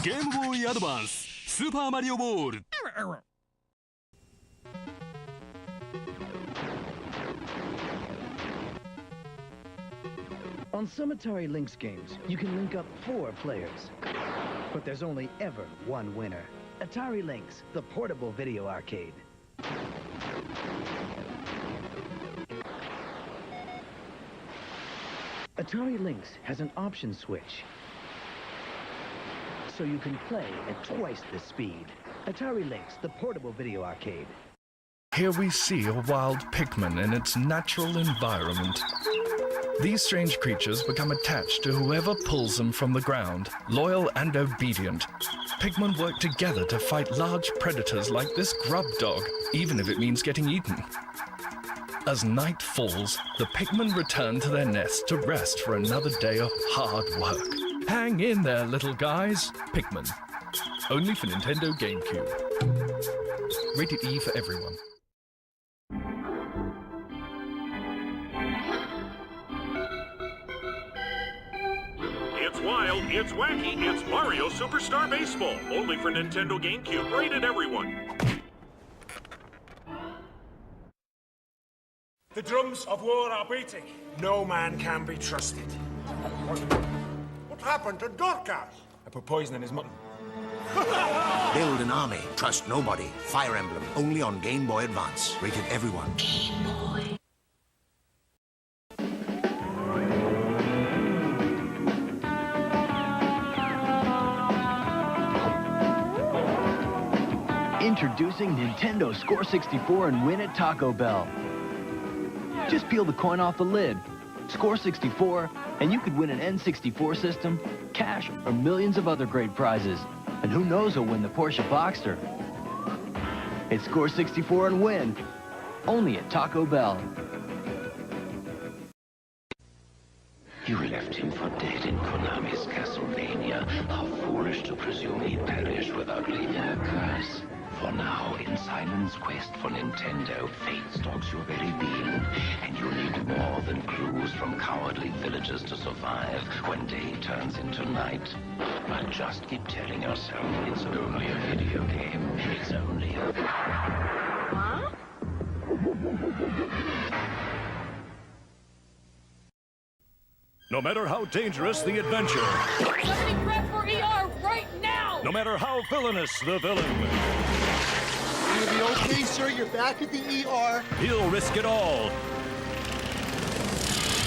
ゲームボーイアドバンススーパーマリオボール。 On some Atari Lynx games, you can link up 4 players. But there's only ever one winner. Atari Lynx, the portable video arcade. Atari Lynx has an option switch, so you can play at twice the speed. Atari Lynx, the portable video arcade. Here we see a wild Pikmin in its natural environment. These strange creatures become attached to whoever pulls them from the ground, loyal and obedient. Pikmin work together to fight large predators like this grub dog, even if it means getting eaten. As night falls, the Pikmin return to their nest to rest for another day of hard work. Hang in there, little guys. Pikmin. Only for Nintendo GameCube. Rated E for everyone. It's wild, it's wacky, it's Mario Superstar Baseball. Only for Nintendo GameCube, rated everyone. The drums of war are beating. No man can be trusted. What happened to Dorcas? I put poison in his mutton. Build an army. Trust nobody. Fire Emblem. Only on Game Boy Advance. Rated everyone. Game Boy. Introducing Nintendo Score 64 and win at Taco Bell. Just peel the coin off the lid, score 64, and you could win an N64 system, cash, or millions of other great prizes. And who knows who'll win the Porsche Boxster. It's Score 64 and win, only at Taco Bell. You left him for dead in Konami's Castlevania. How foolish to presume he'd perish without leaving a curse. For now, in Simon's quest for Nintendo, fate stalks your very being, and you need more than clues from cowardly villagers to survive when day turns into night. But just keep telling yourself it's only a video game. It's only a... Huh? No matter how dangerous the adventure, Somebody prep for ER right now! no matter how villainous the villain, You'll be okay, sir. You're back at the ER. he'll risk it all.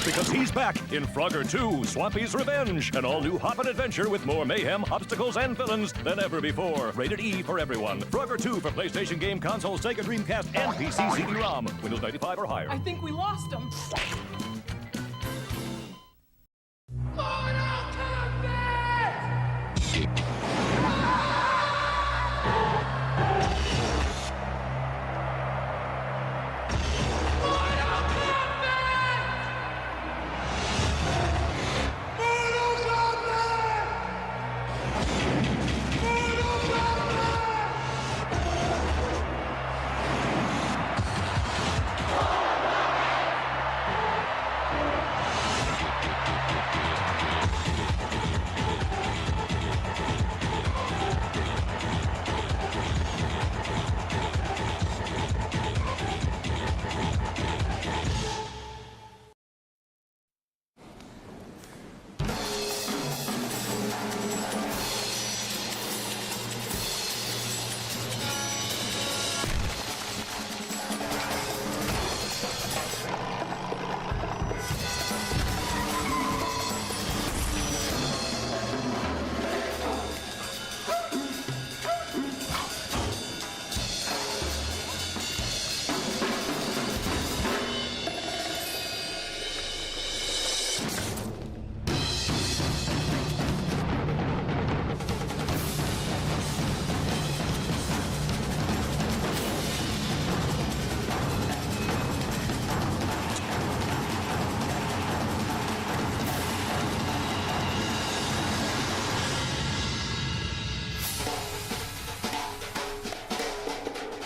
Because he's back in Frogger 2, Swampy's Revenge, an all-new hoppin' adventure with more mayhem, obstacles, and villains than ever before. Rated E for everyone. Frogger 2 for PlayStation game consoles, Sega Dreamcast, and PC CD-ROM. Windows 95 or higher. I think we lost him.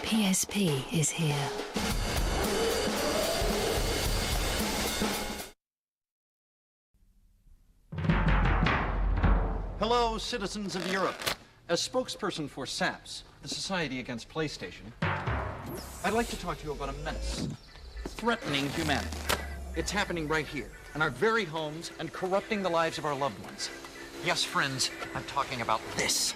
PSP is here. Hello, citizens of Europe. As spokesperson for SAPS, the Society Against PlayStation, I'd like to talk to you about a menace threatening humanity. It's happening right here, in our very homes, and corrupting the lives of our loved ones. Yes, friends, I'm talking about this.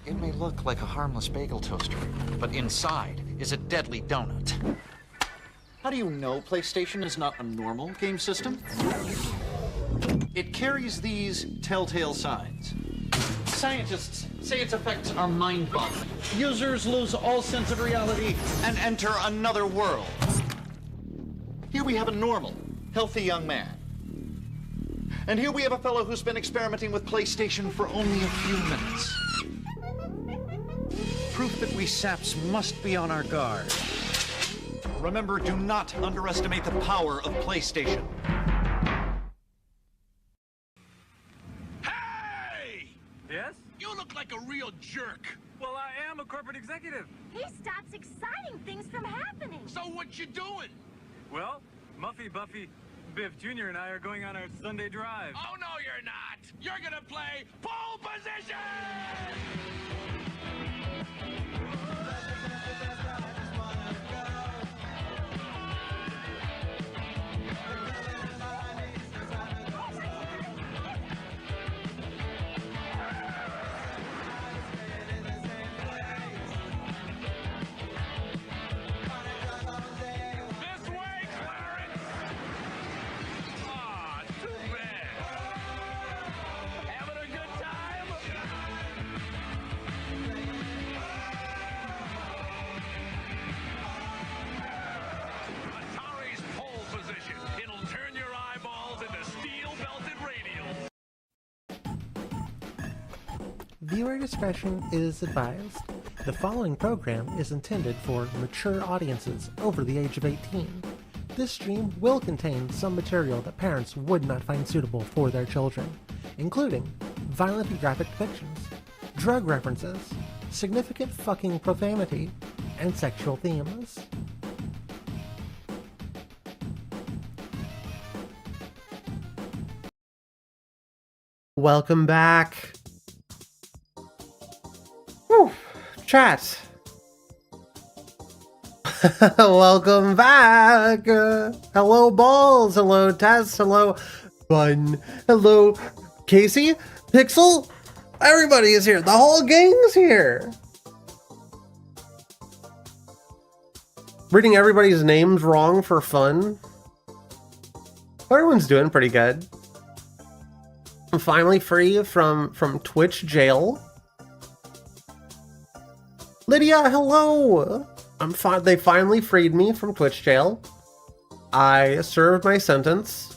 It may look like a harmless bagel toaster, but inside is a deadly donut. How do you know PlayStation is not a normal game system? It carries these telltale signs. Scientists say its effects are mind-boggling. Users lose all sense of reality and enter another world. Here we have a normal, healthy young man. And here we have a fellow who's been experimenting with PlayStation for only a few minutes. Proof that we saps must be on our guard. Remember, do not underestimate the power of PlayStation. Yes? You look like a real jerk. Well, I am a corporate executive. He stops exciting things from happening. So what you doing? Well, Muffy, Buffy, Biff Jr. and I are going on our Sunday drive. Oh, no, you're not. You're gonna play pole position! Viewer discretion is advised. The following program is intended for mature audiences over the age of 18. This stream will contain some material that parents would not find suitable for their children, including violent and graphic depictions, drug references, significant fucking profanity, and sexual themes. Welcome back. Whew. Chat. Welcome back. Hello, Balls. Hello, Tess. Hello, Bun. Hello, Casey. Pixel. Everybody is here. The whole gang's here. Reading everybody's names wrong for fun. Everyone's doing pretty good. I'm finally free from Twitch jail. Lydia, hello! They finally freed me from Twitch jail. I served my sentence.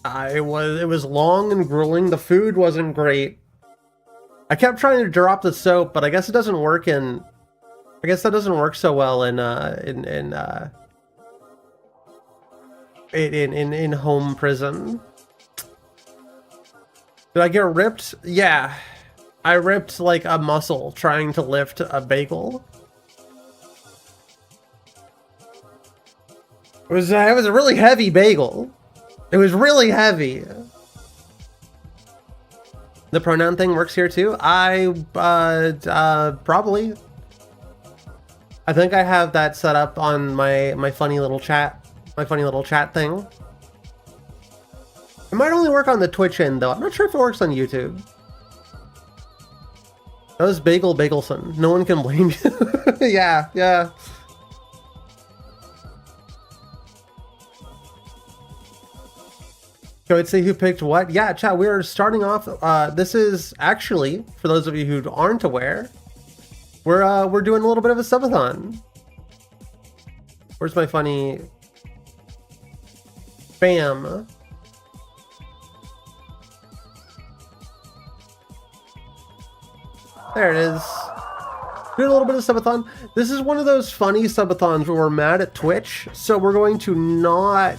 It was long and grueling. The food wasn't great. I kept trying to drop the soap, but I guess it doesn't work in. I guess that doesn't work so well in home prison. Did I get ripped? Yeah. I ripped like a muscle trying to lift a bagel. It was a really heavy bagel. It was really heavy. The pronoun thing works here too. Probably. I think I have that set up on my funny little chat. My funny little chat thing. It might only work on the Twitch end though. I'm not sure if it works on YouTube. That was Bagelson. No one can blame you. Yeah. Can we see who picked what? Yeah, chat, we are starting off. This is actually, for those of you who aren't aware, we're doing a little bit of a subathon. Where's my funny... Bam. There it is. Doing a little bit of subathon. This is one of those funny subathons where we're mad at Twitch, so we're going to not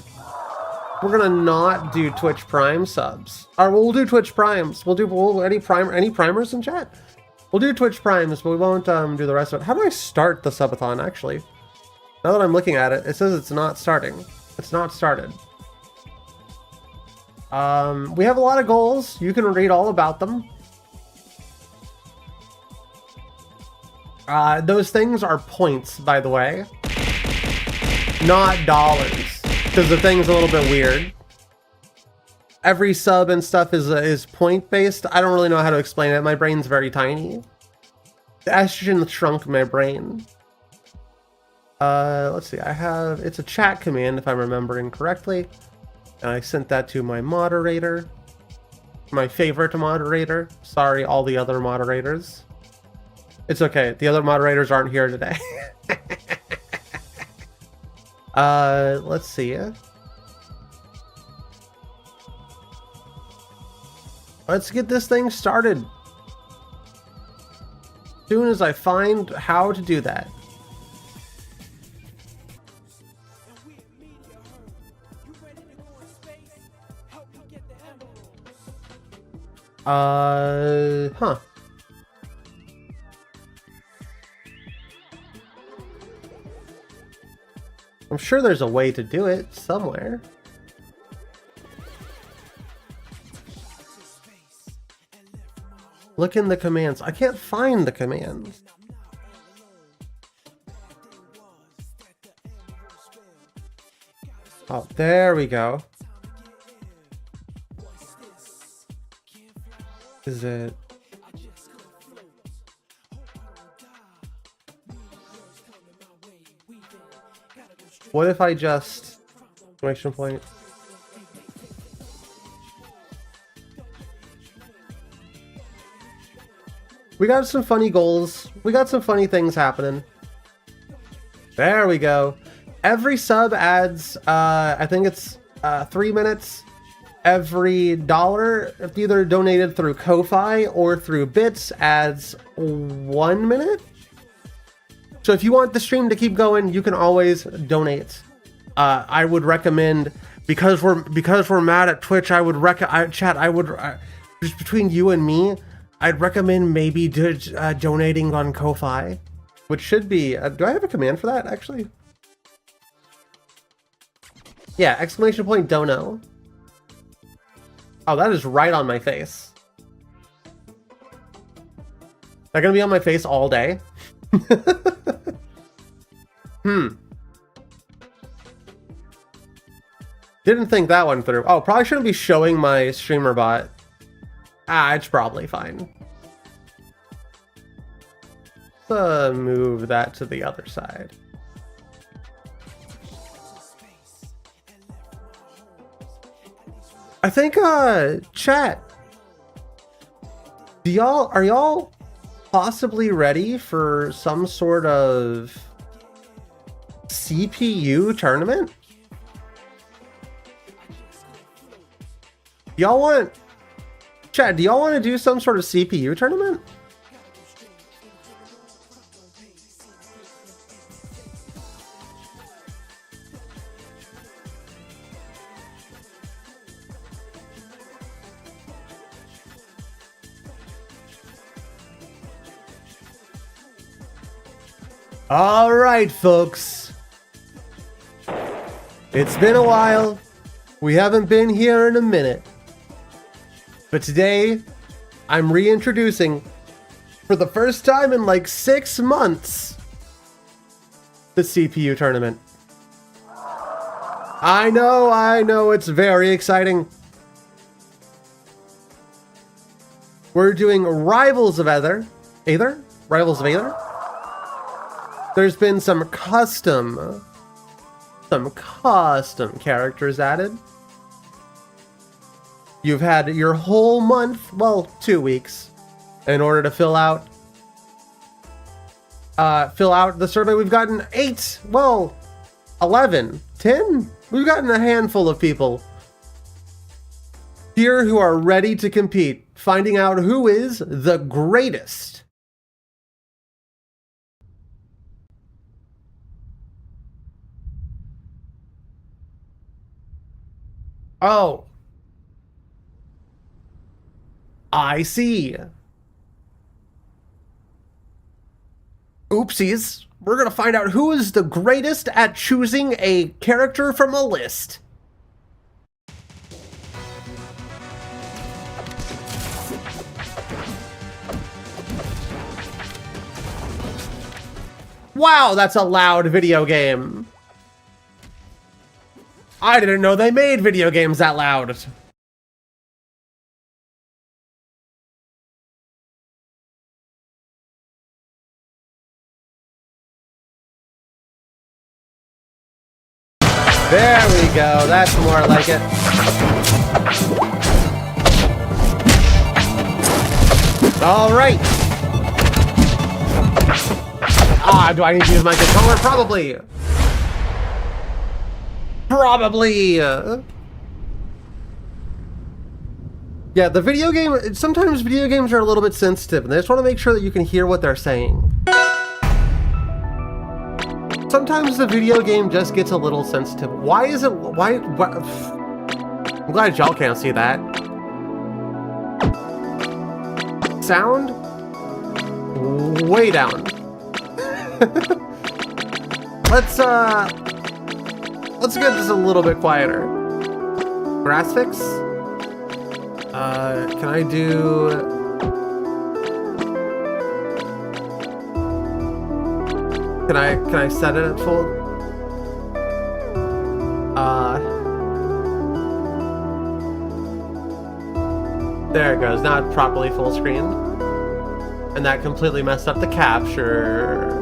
do Twitch Prime subs. Or we'll do Twitch Primes. We'll do any primers in chat. We'll do Twitch Primes, but we won't do the rest of it. How do I start the subathon actually? Now that I'm looking at it, it says it's not starting. It's not started. We have a lot of goals. You can read all about them. Those things are points, by the way. Not dollars. Because the thing's a little bit weird. Every sub and stuff is point-based. I don't really know how to explain it. My brain's very tiny. The estrogen shrunk my brain. Let's see. It's a chat command, if I'm remembering correctly. And I sent that to my moderator. My favorite moderator. Sorry, all the other moderators. It's okay. The other moderators aren't here today. Let's see. Let's get this thing started. As soon as I find how to do that. Huh. I'm sure there's a way to do it somewhere. Look in the commands. I can't find the commands. Oh, there we go. Is it? What if I just exclamation point? We got some funny goals. We got some funny things happening. There we go. Every sub adds, I think it's 3 minutes. Every dollar, if either donated through Ko-Fi or through bits, adds 1 minute. So if you want the stream to keep going, you can always donate. I would recommend, because we're mad at Twitch, I would just between you and me, I'd recommend maybe donating on Ko-Fi, which should be. Do I have a command for that actually? Yeah, exclamation point dono. Oh, that is right on my face. They're gonna be on my face all day. Didn't think that one through. Oh, probably shouldn't be showing my streamer bot. It's probably fine. Move that to the other side. I think, chat, are y'all possibly ready for some sort of CPU tournament? Y'all want, chat, do y'all want to do some sort of CPU tournament? All right, folks. It's been a while. We haven't been here in a minute. But today, I'm reintroducing, for the first time in like 6 months, the CPU tournament. I know, it's very exciting. We're doing Rivals of Aether. Rivals of Aether? There's been some custom characters added. You've had your whole month, well, 2 weeks, in order to fill out the survey. We've gotten 8, well, 11, 10. We've gotten a handful of people here who are ready to compete, finding out who is the greatest. Oh. I see. Oopsies. We're gonna find out who is the greatest at choosing a character from a list. Wow, that's a loud video game. I didn't know they made video games that loud. There we go. That's more like it. All right. Ah, do I need to use my controller? Probably. Probably. Yeah, the video game, sometimes video games are a little bit sensitive, and they just want to make sure that you can hear what they're saying. Sometimes the video game just gets a little sensitive. Why is it, why I'm glad y'all can't see that. Sound? Way down. Let's get this a little bit quieter. Graphics? Can I do... Can I set it at full? There it goes, not properly full screen. And that completely messed up the capture.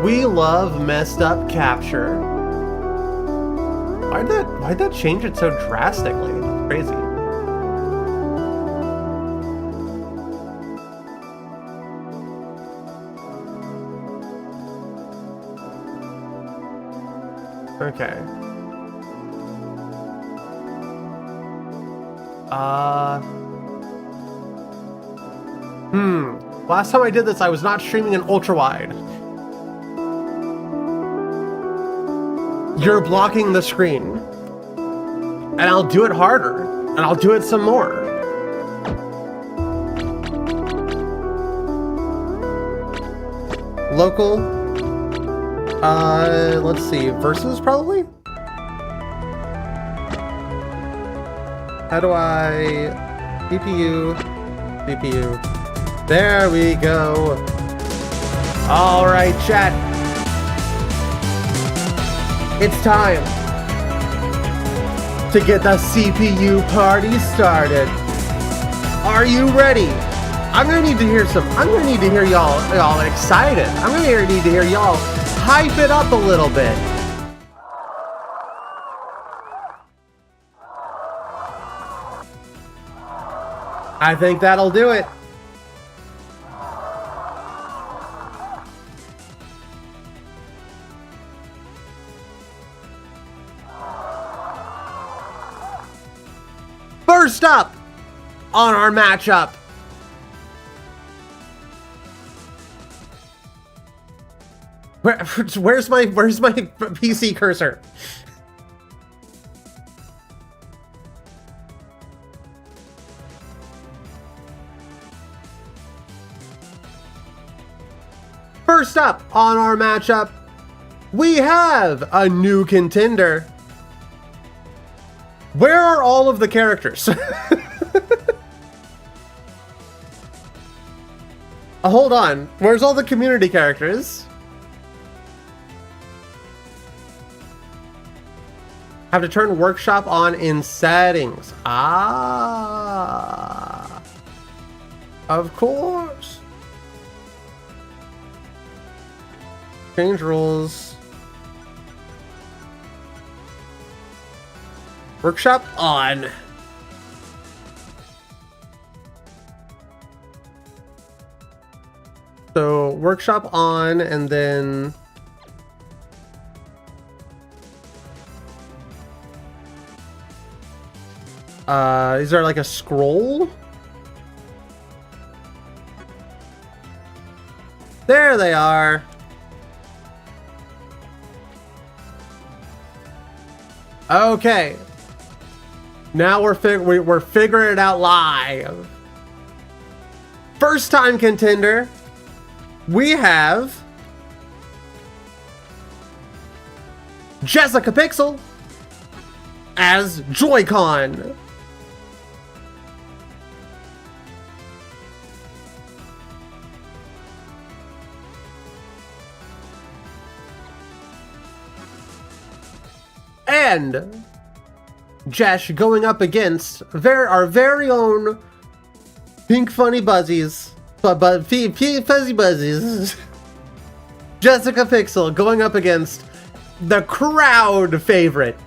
We love messed up capture. Why'd that change it so drastically? That's crazy. Okay. Last time I did this, I was not streaming in ultra wide. You're blocking the screen. And I'll do it harder. And I'll do it some more. Local. Let's see. Versus, probably? How do I... CPU... CPU... There we go. All right, chat. It's time to get the CPU party started. Are you ready? I'm gonna need to hear y'all excited. I'm gonna need to hear y'all hype it up a little bit. I think that'll do it. First up on our matchup, where's my PC cursor? First up on our matchup, we have a new contender. Where are all of the characters? Hold on. Where's all the community characters? Have to turn workshop on in settings. Ah. Of course. Change rules. Workshop on. So workshop on, and then is there like a scroll? There they are. Okay. Now we're figuring it out live. First time contender, we have Jessica Pixel as Joy-Con. And Jesh going up against our very own Pink Funny Buzzies. Fuzzy Buzzies. Jessica Pixel going up against the crowd favorite.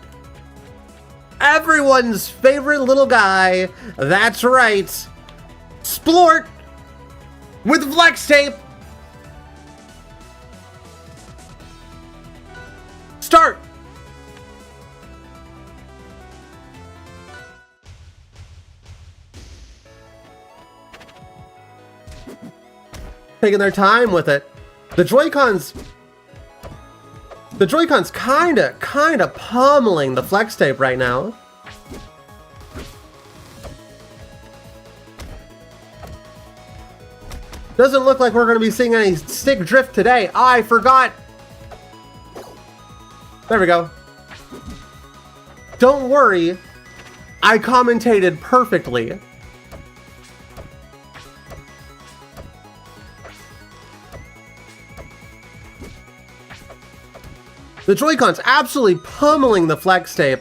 Everyone's favorite little guy. That's right. Splort with flex tape. Start. Taking their time with it. The Joy-Cons kinda pummeling the flex tape right now. Doesn't look like we're gonna be seeing any stick drift today. I forgot. There we go. Don't worry. I commentated perfectly. The Joy-Cons absolutely pummeling the flex tape.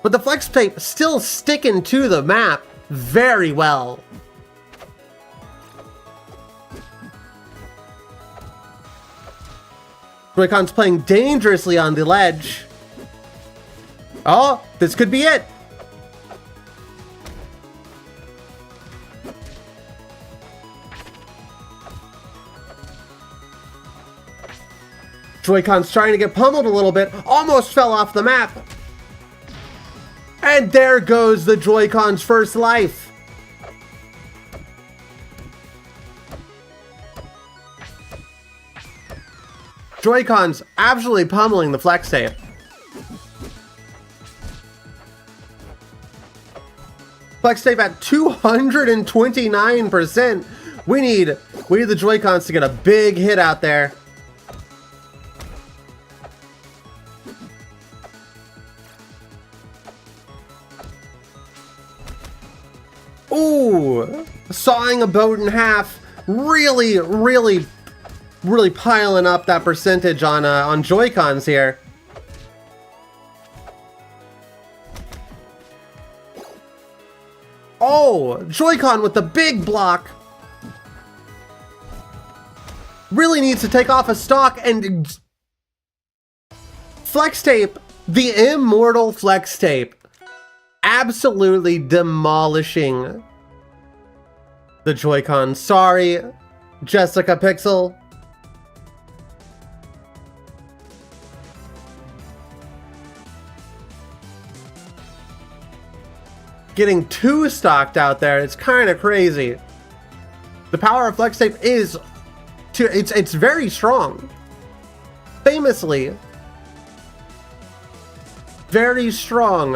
But the flex tape still sticking to the map very well. Joy-Cons playing dangerously on the ledge. Oh, this could be it. Joy-Cons trying to get pummeled a little bit, almost fell off the map. And there goes the Joy-Cons' first life. Joy-Cons absolutely pummeling the flex tape. Flex tape at 229%. We need the Joy-Cons to get a big hit out there. Ooh, sawing a boat in half, really piling up that percentage on Joy-Cons here. Oh, Joy-Con with the big block. Really needs to take off a stock, and flex tape, the immortal flex tape, absolutely demolishing the Joy-Con. Sorry, Jessica Pixel. Getting too stocked out there, it's kind of crazy. The power of flex tape is it's very strong. Famously very strong.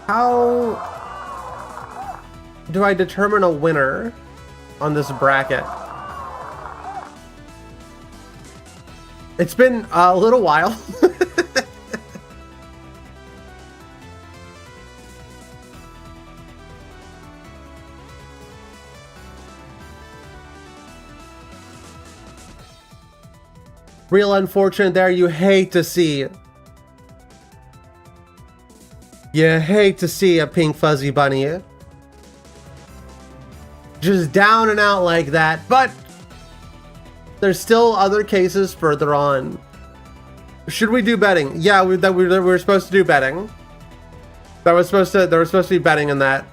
How do I determine a winner on this bracket? It's been a little while. Real unfortunate there. You hate to see. You hate to see a pink fuzzy bunny just down and out like that, but there's still other cases further on. Should we do betting? Yeah, we're supposed to do betting. There was supposed to be betting in that.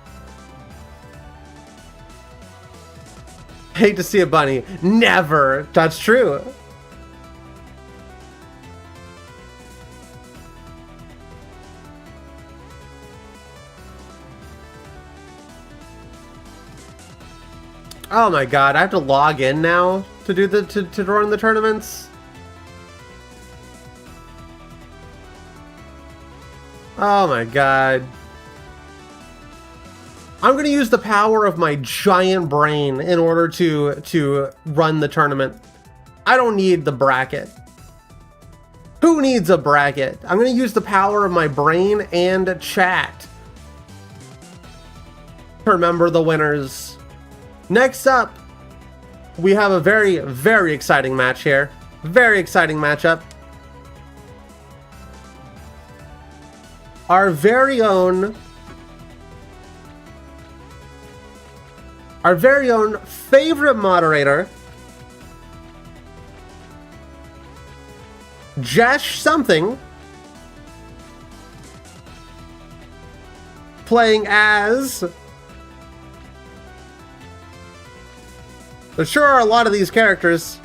Hate to see a bunny. Never. That's true. Oh my god, I have to log in now to do to run the tournaments. Oh my god. I'm gonna use the power of my giant brain in order to run the tournament. I don't need the bracket. Who needs a bracket? I'm gonna use the power of my brain and chat to remember the winners. Next up, we have a very, very exciting match here. Very exciting matchup. Our very own favorite moderator, Jesh something, playing as... There sure are a lot of these characters.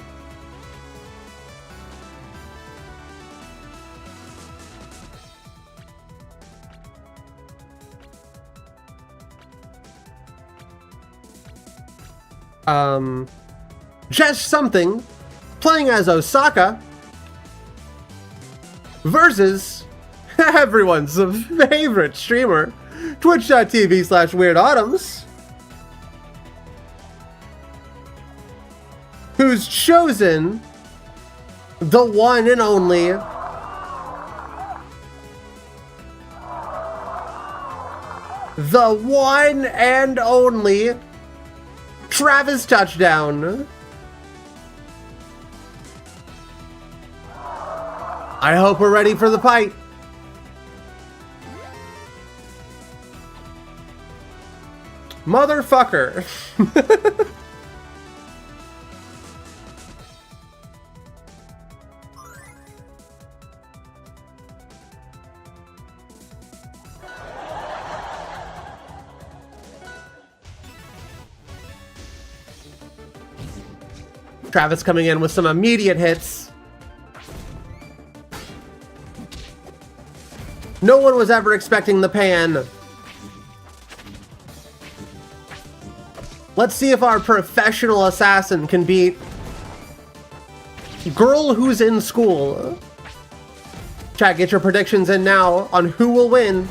Just something playing as Osaka versus everyone's favorite streamer, twitch.tv/WeirdAutumns, who's chosen the one and only Travis Touchdown. I hope we're ready for the fight. Motherfucker. Travis coming in with some immediate hits. No one was ever expecting the pan. Let's see if our professional assassin can beat girl who's in school. Chat, get your predictions in now on who will win.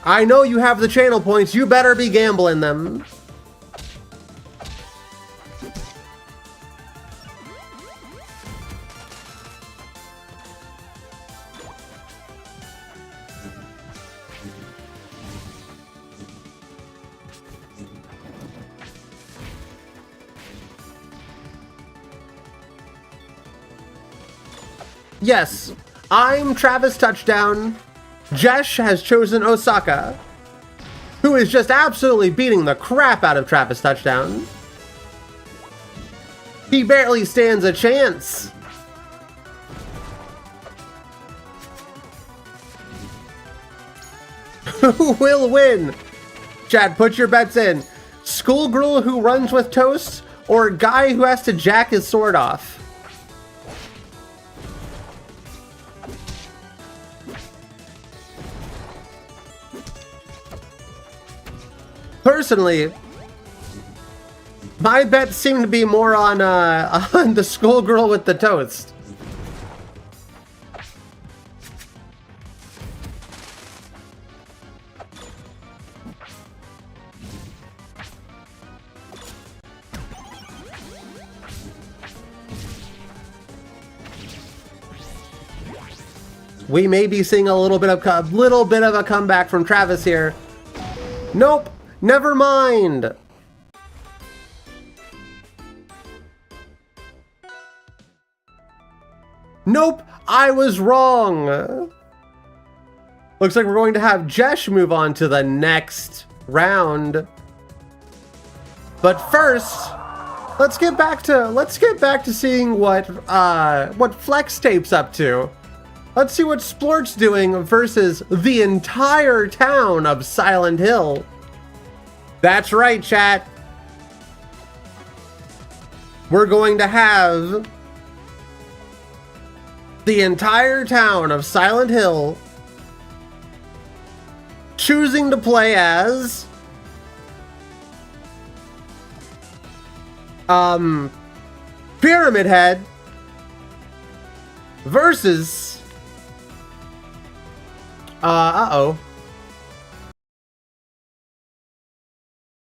I know you have the channel points. You better be gambling them. Yes, I'm Travis Touchdown. Jesh has chosen Osaka, who is just absolutely beating the crap out of Travis Touchdown. He barely stands a chance. Who will win? Chad, put your bets in. Schoolgirl who runs with toast, or guy who has to jack his sword off? Personally, my bets seem to be more on the schoolgirl with the toast. We may be seeing a little bit of a comeback from Travis here. Nope. Never mind! Nope, I was wrong! Looks like we're going to have Jesh move on to the next round. But first, let's get back to seeing what Flex Tape's up to. Let's see what Splort's doing versus the entire town of Silent Hill. That's right, chat. We're going to have the entire town of Silent Hill choosing to play as Pyramid Head versus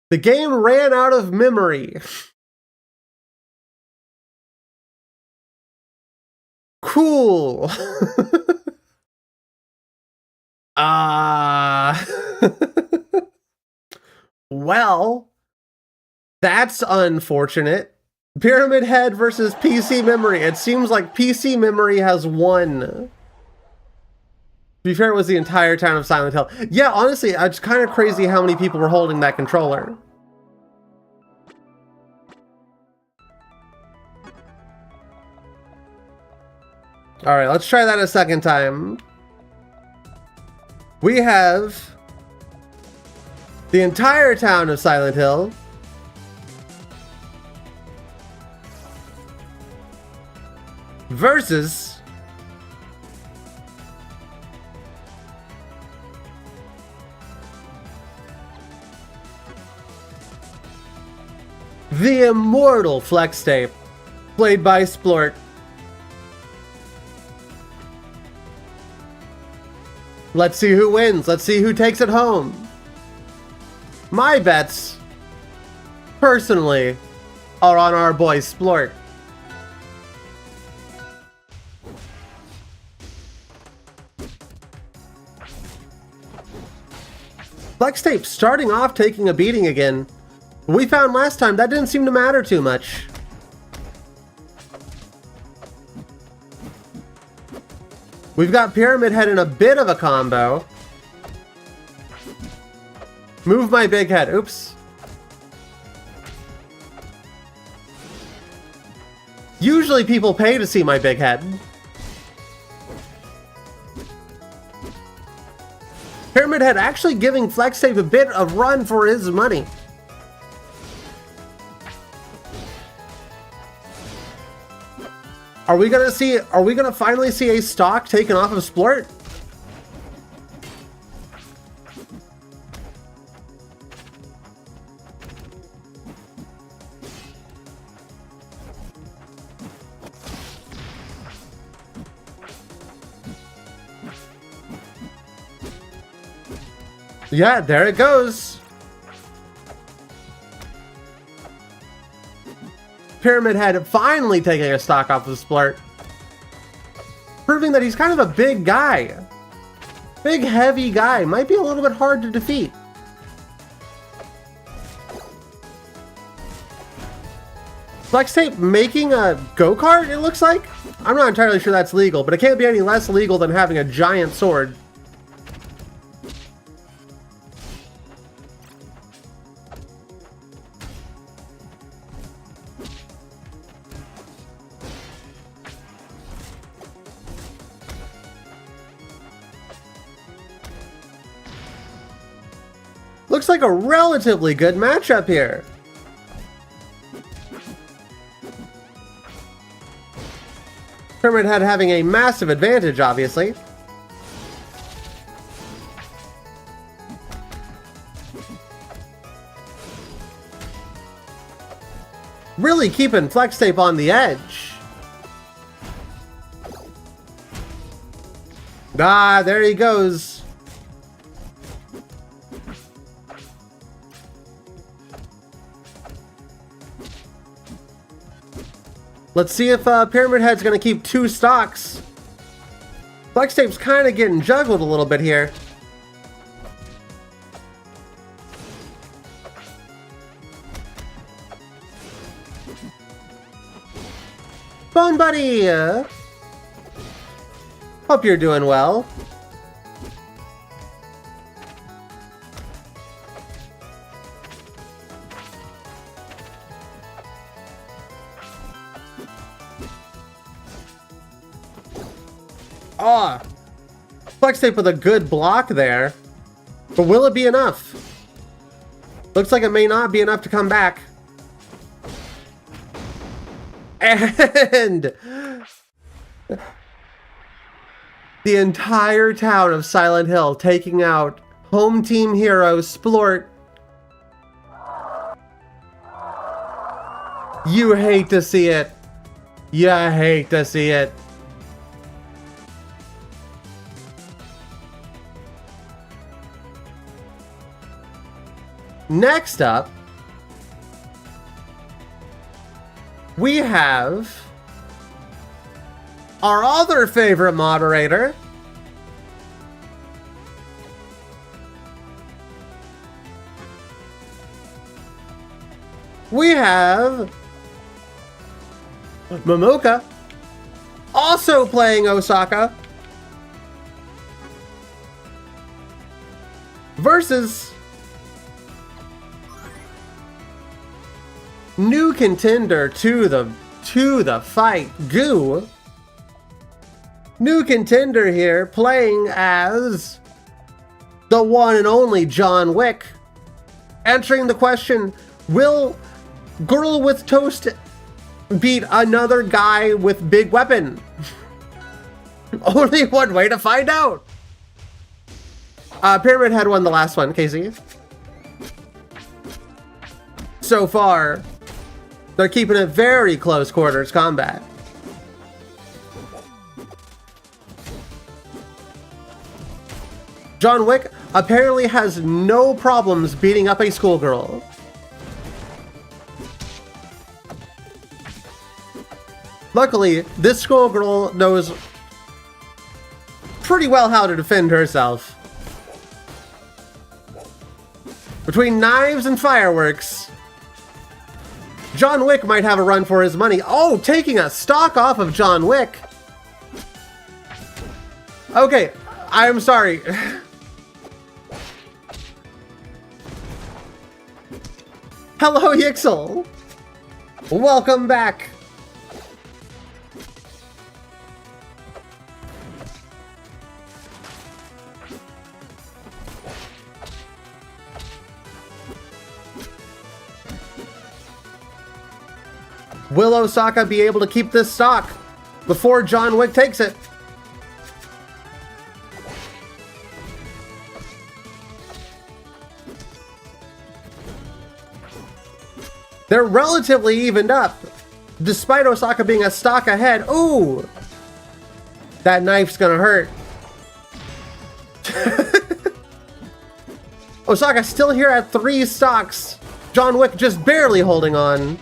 the game ran out of memory. Cool. Well, That's unfortunate. Pyramid Head versus PC Memory. It seems like PC Memory has won. To be fair, it was the entire town of Silent Hill. Yeah, honestly, it's kind of crazy how many people were holding that controller. Alright, let's try that a second time. We have the entire town of Silent Hill versus the immortal Flex Tape, played by Splort. Let's see who wins. Let's see who takes it home. My bets, personally, are on our boy Splort. Flex Tape starting off taking a beating again. We found last time that didn't seem to matter too much. We've got Pyramid Head in a bit of a combo. Move my big head. Oops. Usually people pay to see my big head. Pyramid Head actually giving Flex Tape a bit of run for his money. Are we gonna finally see a stock taken off of Splort? Yeah, there it goes. Pyramid Head finally taking a stock off of Splort. Proving that he's kind of a big guy. Big, heavy guy. Might be a little bit hard to defeat. Flex Tape making a go-kart, it looks like? I'm not entirely sure that's legal, but it can't be any less legal than having a giant sword. Looks like a relatively good matchup here. Pyramid Head having a massive advantage, obviously. Really keeping Flex Tape on the edge. Ah, there he goes. Let's see if Pyramid Head's going to keep two stocks. Flex Tape's kind of getting juggled a little bit here. Bone Buddy! Hope you're doing well. Ah, Flex Tape with a good block there. But will it be enough? Looks like it may not be enough to come back. And the entire town of Silent Hill taking out home team hero Splort. You hate to see it. You hate to see it. Next up, we have our other favorite moderator, we have Momoka also playing Osaka versus new contender to the fight, Goo. New contender here playing as the one and only John Wick. Answering the question, will Girl with Toast beat another guy with big weapon? Only one way to find out. Pyramid Head won the last one, Casey. So far, they're keeping it very close quarters combat. John Wick apparently has no problems beating up a schoolgirl. Luckily, this schoolgirl knows pretty well how to defend herself. Between knives and fireworks, John Wick might have a run for his money. Oh, taking a stock off of John Wick. Okay, I'm sorry. Hello, Yixel. Welcome back. Will Osaka be able to keep this stock before John Wick takes it? They're relatively evened up, despite Osaka being a stock ahead. Ooh! That knife's gonna hurt. Osaka still here at 3 stocks. John Wick just barely holding on.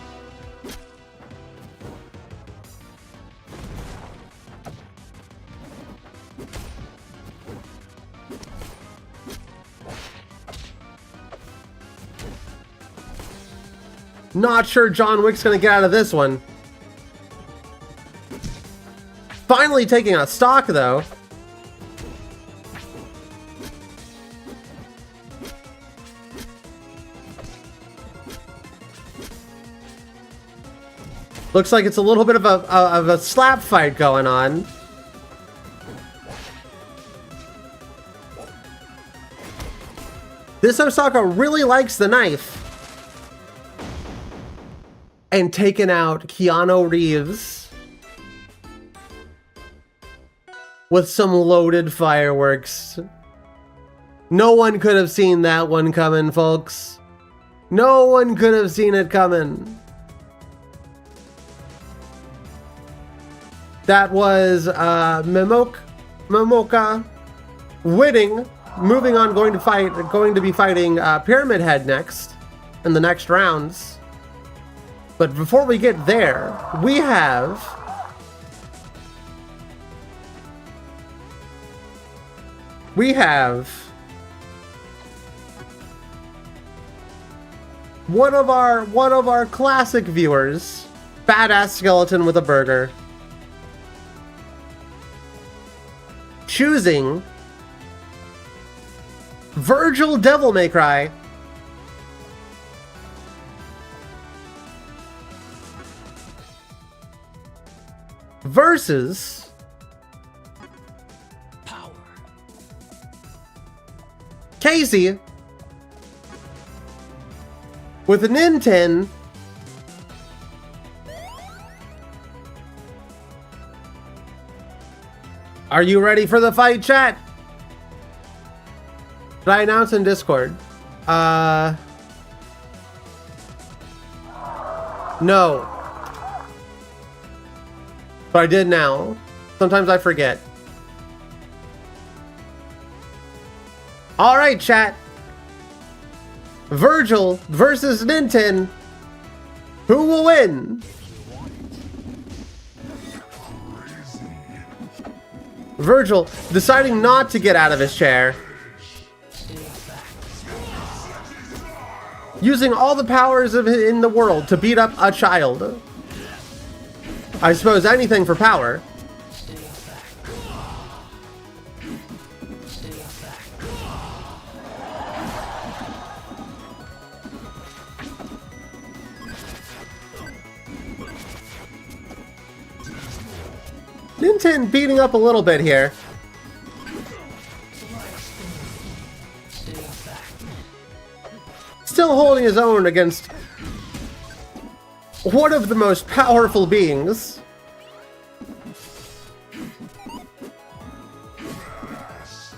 Not sure John Wick's gonna get out of this one. Finally taking a stock, though. Looks like it's a little bit of a slap fight going on. This Osaka really likes the knife. And taking out Keanu Reeves with some loaded fireworks. No one could have seen that one coming, folks. No one could have seen it coming. That was Momoka winning. Moving on, going to be fighting Pyramid Head next in the next rounds. But before we get there, we have one of our classic viewers, Badass Skeleton with a Burger, choosing Virgil Devil May Cry versus Power. Casey with a Nintendo. Are you ready for the fight, chat? Did I announce in Discord? No. But I did now. Sometimes I forget. Alright, chat. Virgil versus Nintendo. Who will win? Virgil deciding not to get out of his chair. using all the powers in the world to beat up a child. I suppose anything for power. Ninten beating up a little bit here. Still holding his own against one of the most powerful beings.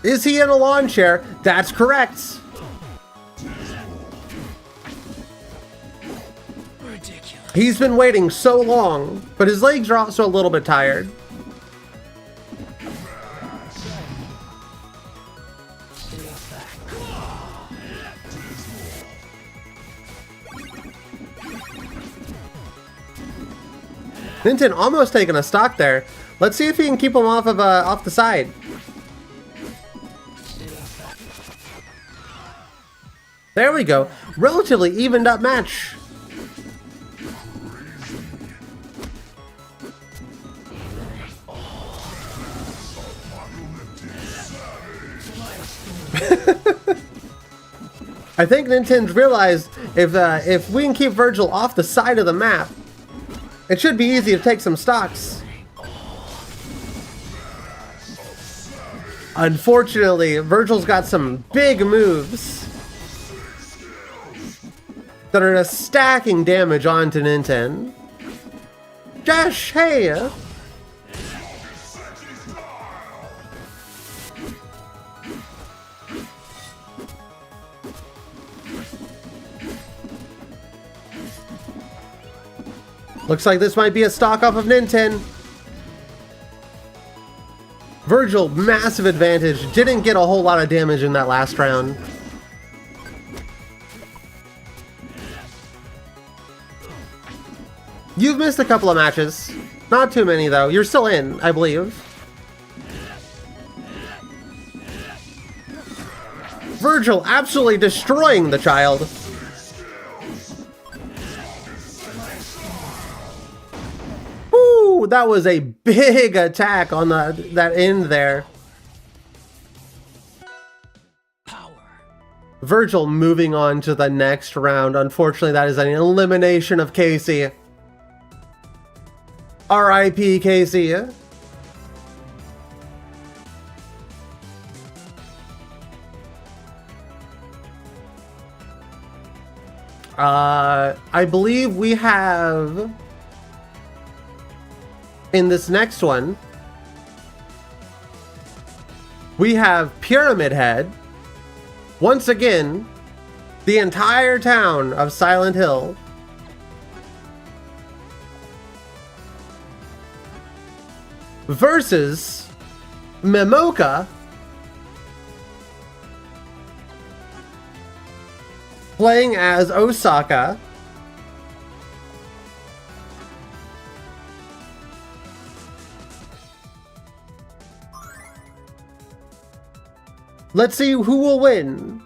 Is he in a lawn chair? That's correct. Ridiculous. He's been waiting so long, but his legs are also a little bit tired. Ninten almost taking a stock there. Let's see if he can keep him off the side. There we go. Relatively evened up match. I think Nintendo's realized if we can keep Virgil off the side of the map, it should be easy to take some stocks. Unfortunately, Virgil's got some big moves that are just stacking damage onto Ninten. Dash, hey! Looks like this might be a stock off of Ninten. Virgil, massive advantage. Didn't get a whole lot of damage in that last round. You've missed a couple of matches. Not too many, though. You're still in, I believe. Virgil absolutely destroying the child. Woo! That was a big attack on that end there. Virgil moving on to the next round. Unfortunately, that is an elimination of Casey. R.I.P. Casey. I believe we have, in this next one, we have Pyramid Head. Once again, the entire town of Silent Hill versus Memoka playing as Osaka. Let's see who will win.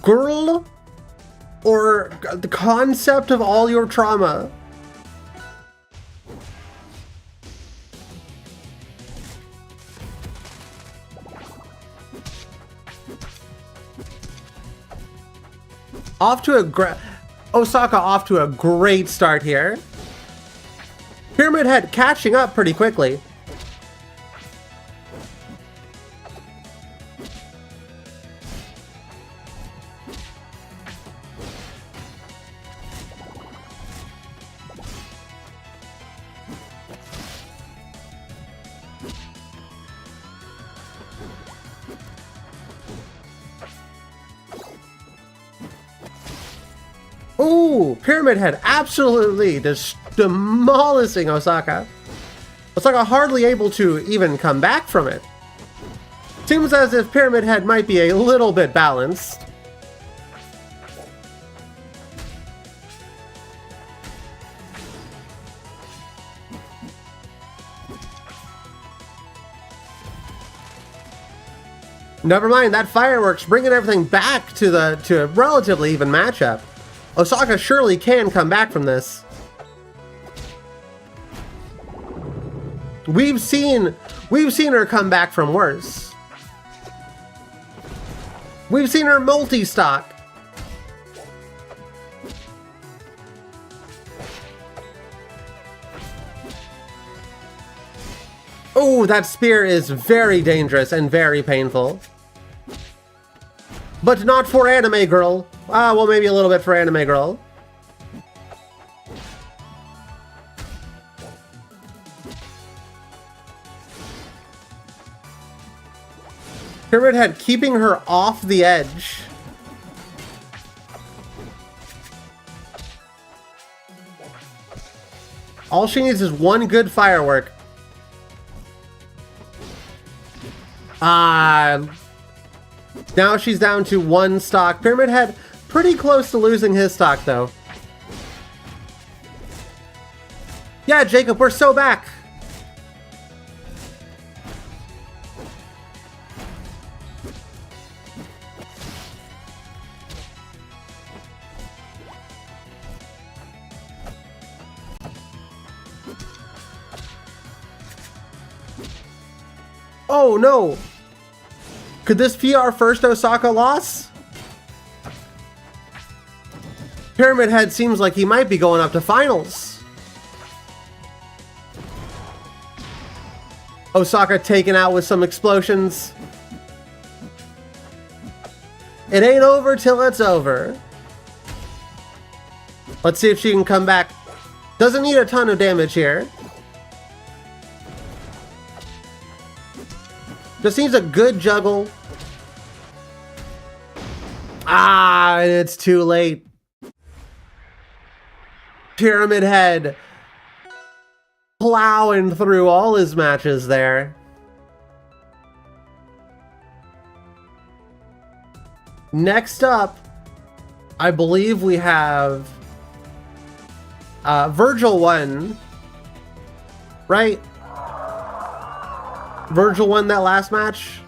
Girl or the concept of all your trauma? Osaka off to a great start here. Pyramid Head catching up pretty quickly. Ooh, Pyramid Head absolutely just demolishing Osaka. Osaka hardly able to even come back from it. Seems as if Pyramid Head might be a little bit balanced. Never mind, that fireworks bringing everything back to a relatively even matchup. Osaka surely can come back from this. We've seen her come back from worse. We've seen her multi-stock. Oh, that spear is very dangerous and very painful. But not for Anime Girl. Ah, well, maybe a little bit for Anime Girl. Pyramid Head keeping her off the edge. All she needs is one good firework. Now she's down to one stock. Pyramid Head pretty close to losing his stock, though. Yeah, Jacob, we're so back. Oh, no. Could this be our first Osaka loss? Pyramid Head seems like he might be going up to finals. Osaka taken out with some explosions. It ain't over till it's over. Let's see if she can come back. Doesn't need a ton of damage here. Just needs a good juggle. Ah, and it's too late. Pyramid Head plowing through all his matches there. Next up, I believe we have Virgil won, right? Virgil won that last match.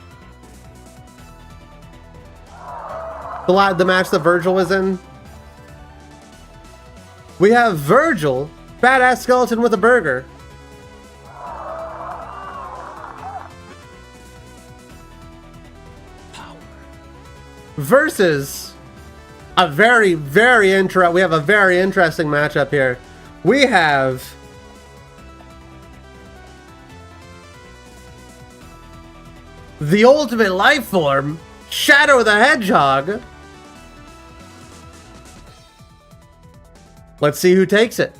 The match that Virgil was in. We have Virgil, badass skeleton with a burger. Versus a very, very we have a very interesting matchup here. We have the ultimate life form, Shadow the Hedgehog. Let's see who takes it.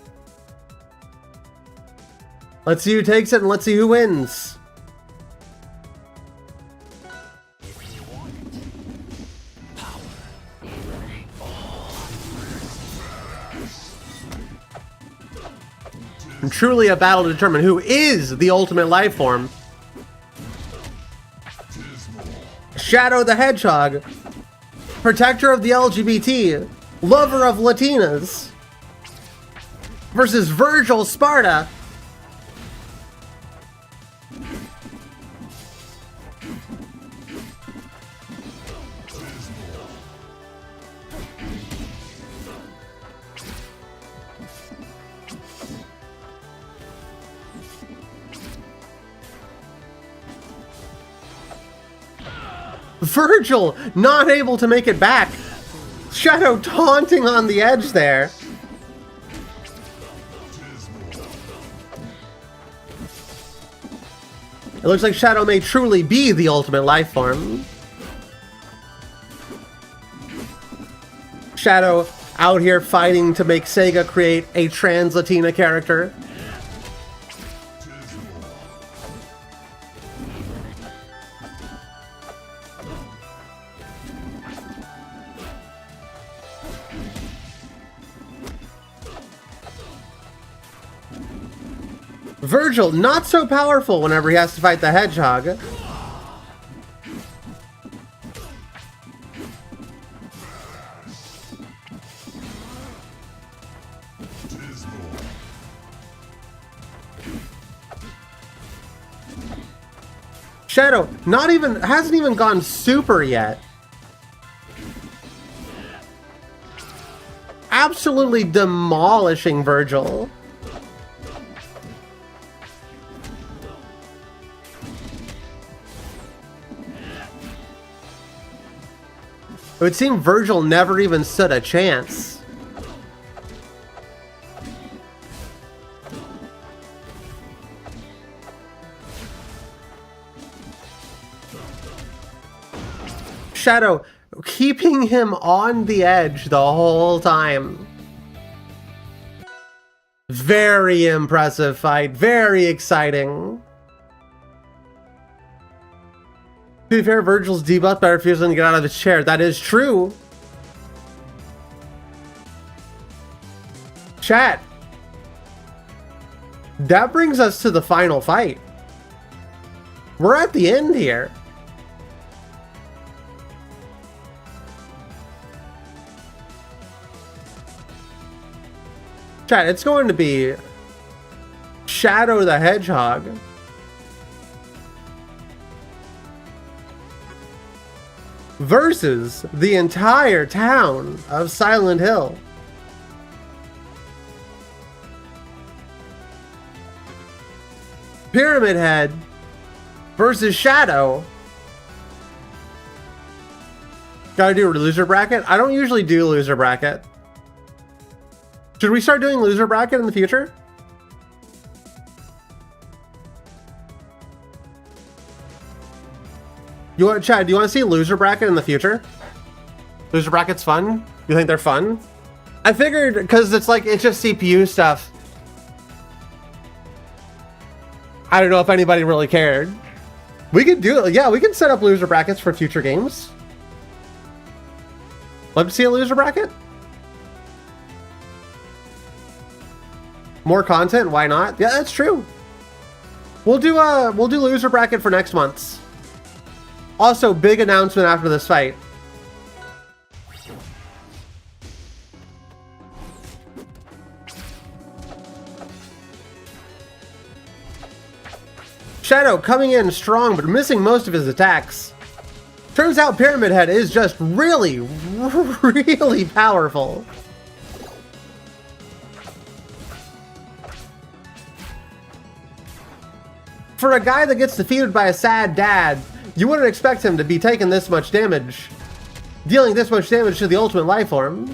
Let's see who takes it and let's see who wins. And truly a battle to determine who is the ultimate life form. Shadow the Hedgehog, protector of the LGBT, lover of Latinas, versus Virgil Sparta. Virgil not able to make it back. Shadow taunting on the edge there. It looks like Shadow may truly be the ultimate life form. Shadow out here fighting to make Sega create a trans Latina character. Virgil, not so powerful whenever he has to fight the Hedgehog. Shadow, hasn't even gone super yet. Absolutely demolishing Virgil. It would seem Virgil never even stood a chance. Shadow keeping him on the edge the whole time. Very impressive fight, very exciting. To be fair, Virgil's debuff by refusing to get out of his chair. That is true. Chat. That brings us to the final fight. We're at the end here. Chat, it's going to be Shadow the Hedgehog versus the entire town of Silent Hill. Pyramid Head versus Shadow. Gotta do a loser bracket? I don't usually do loser bracket. Should we start doing loser bracket in the future? Chad, do you want to see loser bracket in the future? Loser bracket's fun? You think they're fun? I figured, because it's just CPU stuff. I don't know if anybody really cared. We could do it. Yeah, we can set up loser brackets for future games. Love to see a loser bracket? More content? Why not? Yeah, that's true. We'll do loser bracket for next month's. Also, big announcement after this fight. Shadow coming in strong, but missing most of his attacks. Turns out Pyramid Head is just really, really powerful. For a guy that gets defeated by a sad dad, you wouldn't expect him to be taking this much damage. Dealing this much damage to the ultimate life form.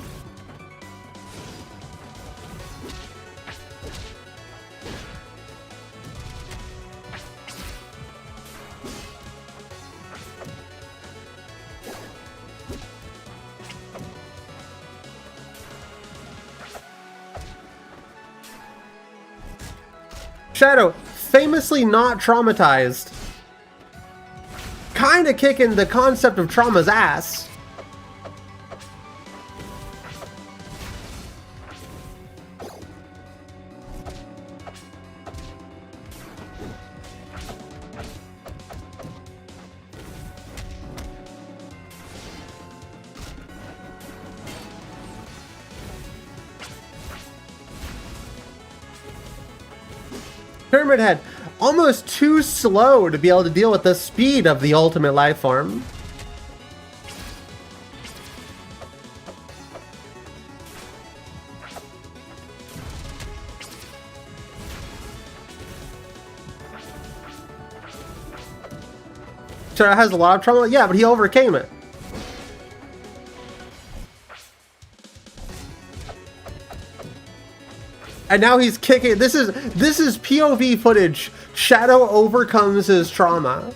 Shadow, famously not traumatized. Kinda kicking the concept of trauma's ass. Pyramid Head, almost too slow to be able to deal with the speed of the ultimate life form. Sure, has a lot of trouble. Yeah, but he overcame it. And now he's kicking. This is POV footage. Shadow overcomes his trauma.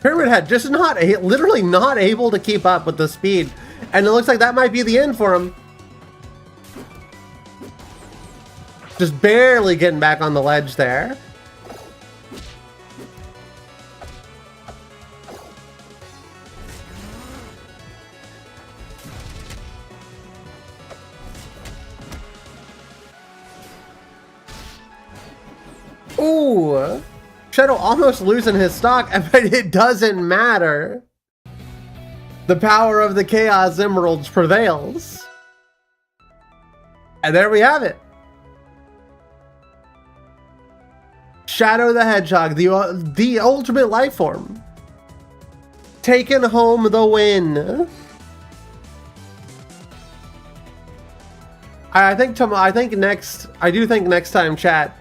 Pyramid Head just literally not able to keep up with the speed. And it looks like that might be the end for him. Just barely getting back on the ledge there. Ooh, Shadow almost losing his stock, but it doesn't matter. The power of the Chaos Emeralds prevails. And there we have it. Shadow the Hedgehog, the ultimate life form, taking home the win. I do think next time, chat,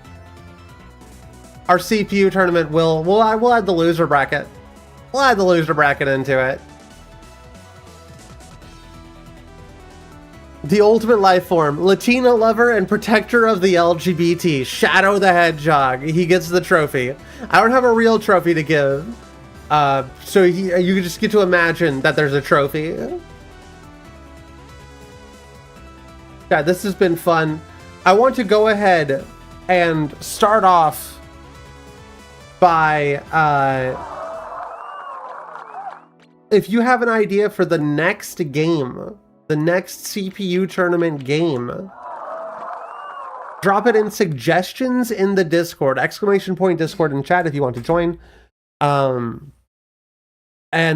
our CPU tournament we'll add the loser bracket. We'll add the loser bracket into it. The ultimate life form, Latina lover and protector of the LGBT, Shadow the Hedgehog. He gets the trophy. I don't have a real trophy to give, so you just get to imagine that there's a trophy. Yeah, this has been fun. I want to go ahead and start off by, if you have an idea for the next game, the next CPU tournament game, drop it in suggestions in the Discord, ! Discord in chat if you want to join. And I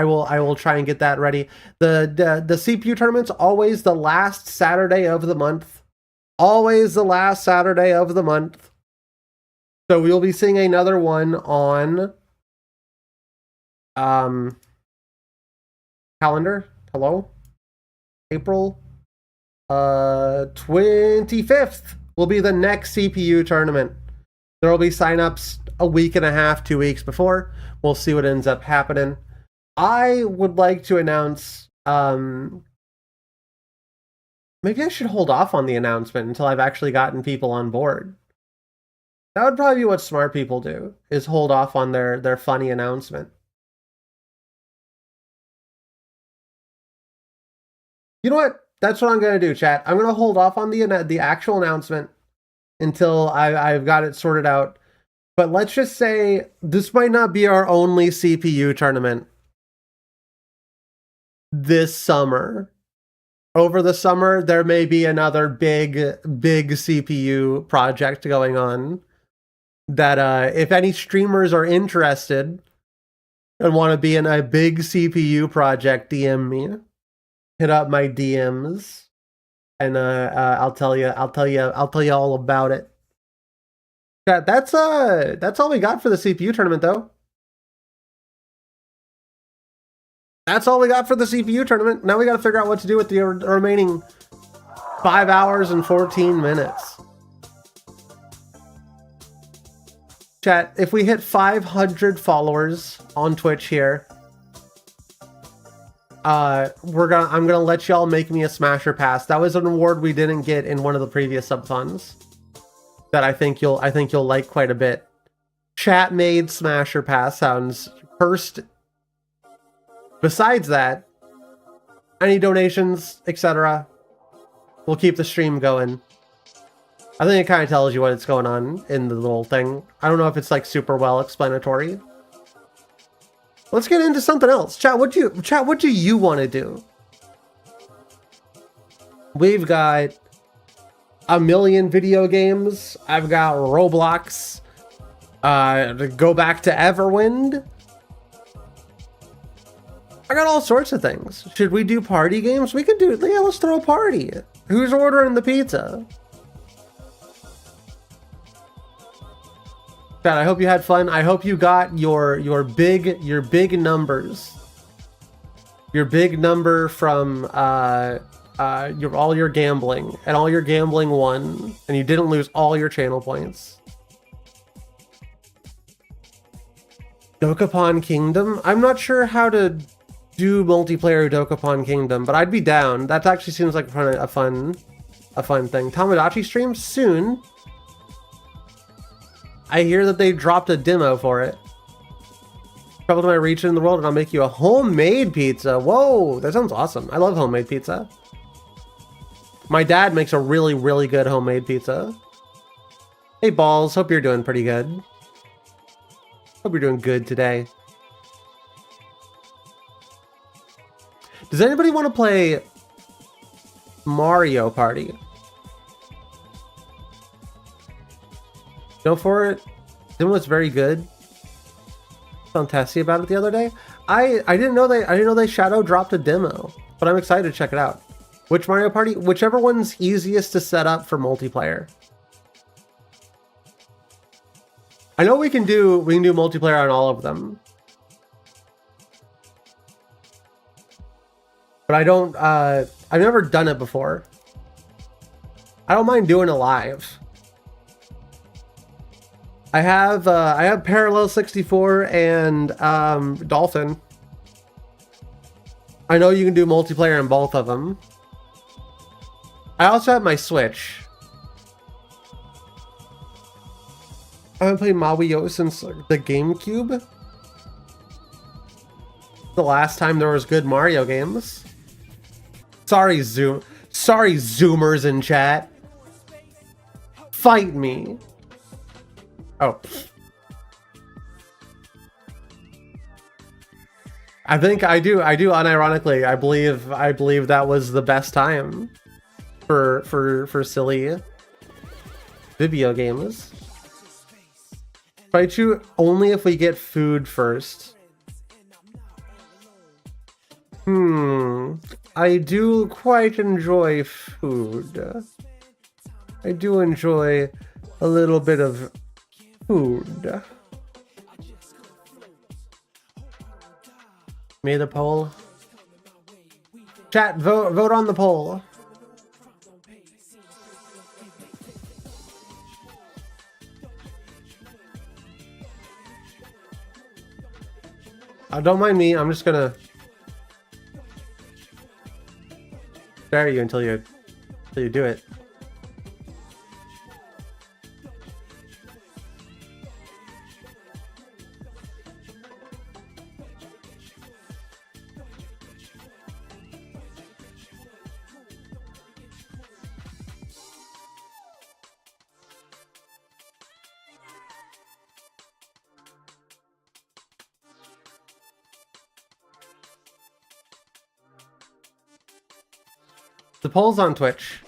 will try and get that ready. The CPU tournament's always the last Saturday of the month. Always the last Saturday of the month. So we'll be seeing another one on calendar. Hello? April 25th will be the next CPU tournament. There will be signups a week and a half, 2 weeks before. We'll see what ends up happening. I would like to announce, maybe I should hold off on the announcement until I've actually gotten people on board. That would probably be what smart people do, is hold off on their funny announcement. You know what? That's what I'm going to do, chat. I'm going to hold off on the actual announcement until I've got it sorted out. But let's just say this might not be our only CPU tournament this summer. Over the summer, there may be another big CPU project going on that if any streamers are interested and want to be in a big CPU project, DM me. Hit up my DMs, and I'll tell you all about it. Yeah, that's all we got for the CPU tournament, though. That's all we got for the CPU tournament. Now we got to figure out what to do with the remaining 5 hours and 14 minutes. Chat, if we hit 500 followers on Twitch here, I'm gonna let y'all make me a Smasher Pass. That was an award we didn't get in one of the previous subathons that I think you'll like quite a bit. Chat made Smasher Pass sounds cursed. Besides that, any donations, etc., we'll keep the stream going. I think it kind of tells you what's going on in the little thing. I don't know if it's like super well explanatory. Let's get into something else. Chat, what do you want to do? We've got a million video games. I've got Roblox. To go back to Everwind. I got all sorts of things. Should we do party games? We can do it. Yeah, let's throw a party. Who's ordering the pizza? Chat, I hope you had fun. I hope you got your big numbers. Your big number from all your gambling, and all your gambling won, and you didn't lose all your channel points. Dokapon Kingdom? I'm not sure how to do multiplayer Dokapon Kingdom, but I'd be down. That actually seems like a fun thing. Tamagotchi stream soon. I hear that they dropped a demo for it. Travel to my region in the world and I'll make you a homemade pizza. Whoa, that sounds awesome. I love homemade pizza. My dad makes a really, really good homemade pizza. Hey, Balls. Hope you're doing pretty good. Hope you're doing good today. Does anybody want to play Mario Party? Go for it. It was very good. I was telling Tessie about it the other day. I didn't know they shadow dropped a demo, but I'm excited to check it out. Which Mario Party? Whichever one's easiest to set up for multiplayer. I know we can do multiplayer on all of them. But I don't I've never done it before. I don't mind doing it live. I have Parallel 64 and Dolphin. I know you can do multiplayer in both of them. I also have my Switch. I haven't played Mario since the GameCube. The last time there was good Mario games. Sorry, Zoomers in chat. Fight me. Oh. I think I do unironically. I believe that was the best time for silly video games. Fight you only if we get food first. I do quite enjoy food. I do enjoy a little bit of food. Made a poll. Chat, vote on the poll. Don't mind me. I'm just gonna stare at you until you do it. The poll's on Twitch.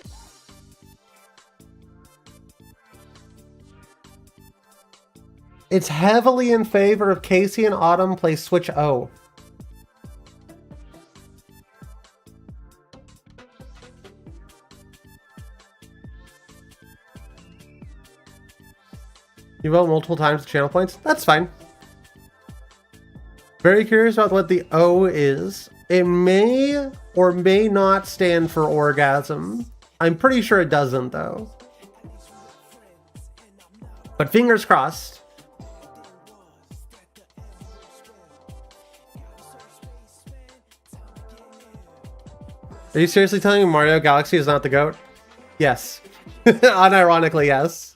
It's heavily in favor of Casey and Autumn play Switch O. You vote multiple times channel points? That's fine. Very curious about what the O is. It may or may not stand for orgasm. I'm pretty sure it doesn't, though. But fingers crossed. Are you seriously telling me Mario Galaxy is not the GOAT? Yes. Unironically, yes.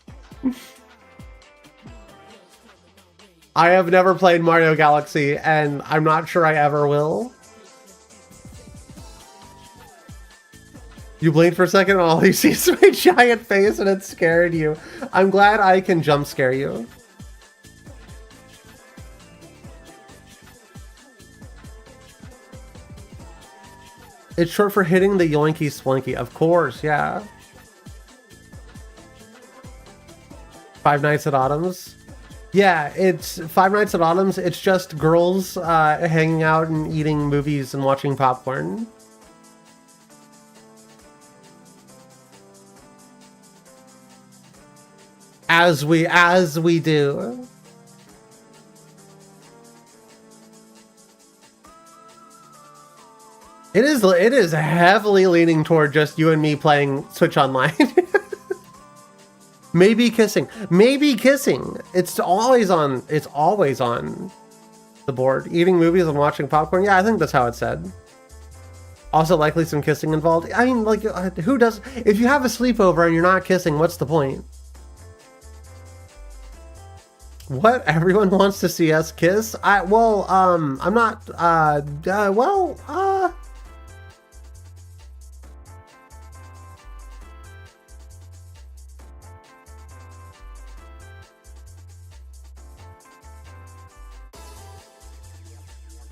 I have never played Mario Galaxy, and I'm not sure I ever will. You blinked for a second and all you see is my giant face and it scared you. I'm glad I can jump scare you. It's short for hitting the yoinky splinky. Of course, yeah. Five Nights at Autumn's. Yeah, it's Five Nights at Autumn's. It's just girls hanging out and eating movies and watching popcorn. As we do. It is heavily leaning toward just you and me playing Switch Online. Maybe kissing. Maybe kissing. It's always on the board. Eating movies and watching popcorn. Yeah, I think that's how it's said. Also likely some kissing involved. I mean, like, who does? If you have a sleepover and you're not kissing, what's the point? What? Everyone wants to see us kiss? I'm not,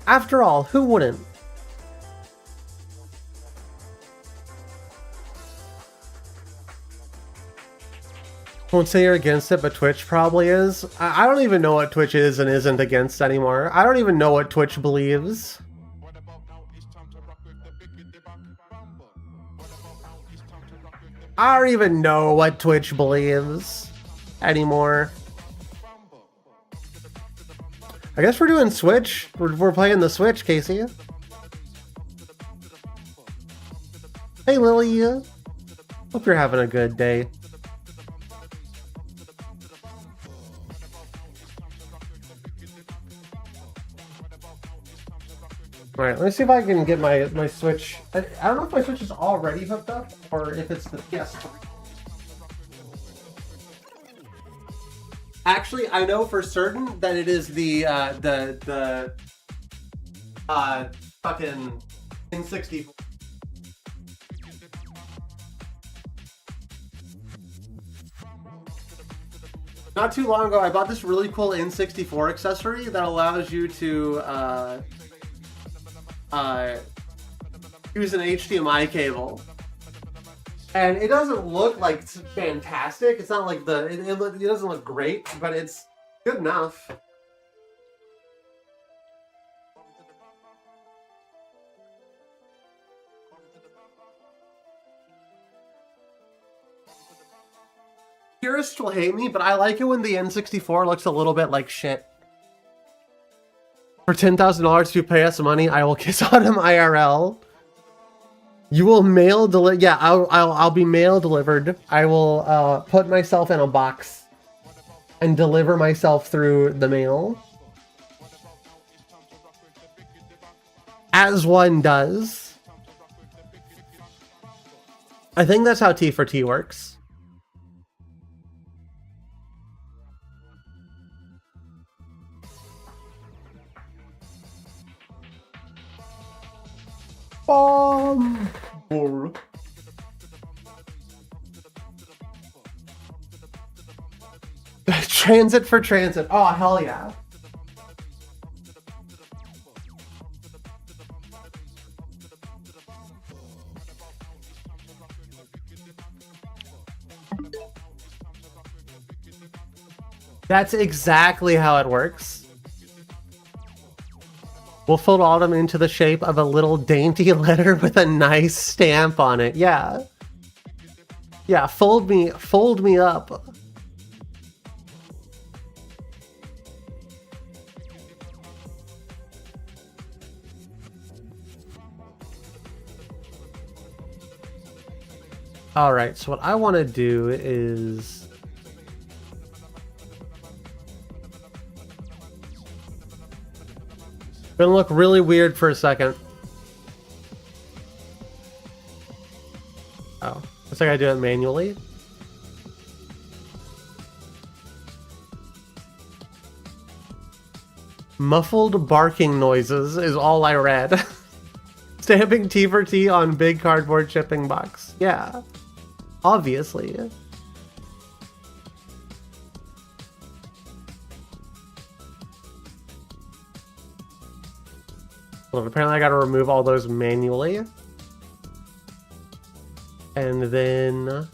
After all, who wouldn't? Won't say you're against it, but Twitch probably is. I don't even know what Twitch is and isn't against anymore. I don't even know what Twitch believes. I don't even know what Twitch believes anymore. I guess we're doing Switch. We're playing the Switch, Casey. Hey, Lily. Hope you're having a good day. Alright, let me see if I can get my Switch. I don't know if my Switch is already hooked up or if it's the PS3. Actually, I know for certain that it is the fucking N64. Not too long ago, I bought this really cool N64 accessory that allows you to use an HDMI cable. And it doesn't look like fantastic. It's not like it doesn't look great, but it's good enough. Purists will hate me, but I like it when the N64 looks a little bit like shit. For $10,000 if you pay us money, I will kiss on him IRL. You will mail deliver. Yeah, I'll be mail delivered. I will put myself in a box and deliver myself through the mail, as one does. I think that's how T for T works. Transit for transit. Oh, hell yeah. That's exactly how it works. We'll fold Autumn into the shape of a little dainty letter with a nice stamp on it. Yeah. Yeah, fold me up. All right, so what I want to do is gonna look really weird for a second. Oh, looks like I do it manually. Muffled barking noises is all I read. Stamping T for T on big cardboard shipping box. Yeah, obviously. Well, apparently I gotta remove all those manually. And then